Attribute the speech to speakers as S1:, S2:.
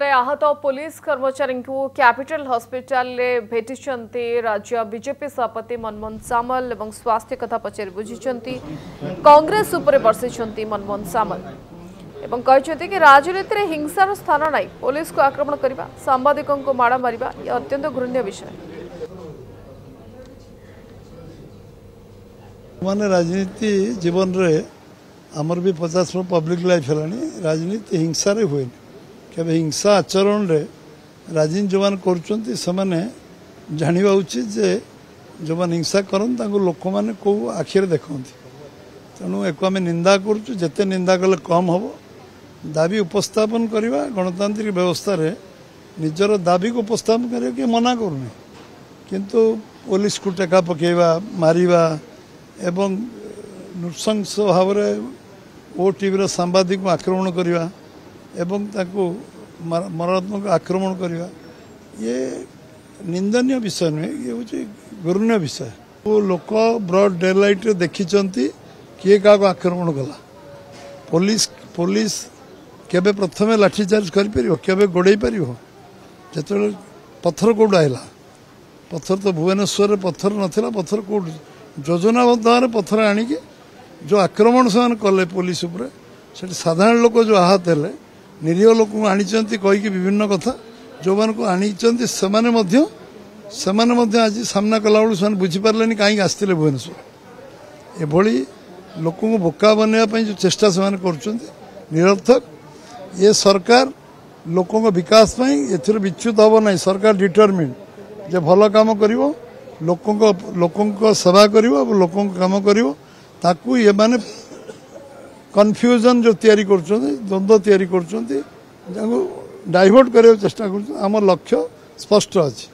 S1: सेपटे आहत पुलिस कर्मचारी को कैपिटल हॉस्पिटल भेटी राज्य बीजेपी सभापति मनमोहन सामल और स्वास्थ्य कथा पचारि बुझी कांग्रेस उपर बर्षि मनमोहन सामल एवं कहते कि राजनीति में हिंसार स्थान नहीं पुलिस को आक्रमण करने सांबादिकों को माड़ मारिबा यह अत्यंत घृण्य विषय।
S2: माने राजनीति जीवन रे आमर भी 50 वर्ष पब्लिक लाइफ है राजनीति हिंसा रे हुए केवल हिंसा आचरण रे राजनीति जो मैंने कर जाना उचित जे जो मैंने हिंसा करते लोक मैंने कौ आखिरे देखते तेणु एक आम निंदा करते निंदा कले कम हम दाबी उपस्थापन करवा गणतांत्रिक व्यवस्था रे निजर दाबी को उपस्थापन करने कि मना करूनी किंतु पुलिस को टेका पकेवा मारिबा एवं नृशंस भाव ओटीवी सांबादिक आक्रमण करवा एवं ताको मारात्मक आक्रमण करवा ये निंदनीय विषय नुहे ये हूँ घृण्य विषय। वो लोक ब्रॉड डे लाइट देखी किए क्या आक्रमण कला पुलिस पुलिस केबे प्रथमे लाठीचार्ज कर गोड़े पार जो पत्थर कौट आला पत्थर तो भुवनेश्वर पत्थर नाला पत्थर कौट योजनाबद्ध भाव पत्थर आणिकी जो आक्रमण से कले पुलिस उपर से साधारण लोक जो आहत है निरीह लोक आनी कहीकि विभिन्न कथा जो मान को आनी से आज सामना कला से बुझीपारे कहीं आसते भुवनेश्वर एभली लोक को बोका बनवाई जो चेष्टा से कर निरर्थक ये सरकार लोकों विकास ए विच्युत हम ना सरकार डिटरमिन्ड जे भल काम कर लोकों सेवा कर लोकों काम कर ताकू ये माने कन्फ्यूजन जो तैयारी कर द्वंद्व तैयारी कर डाइवर्ट करने चेष्टा कर लक्ष्य स्पष्ट अच्छी।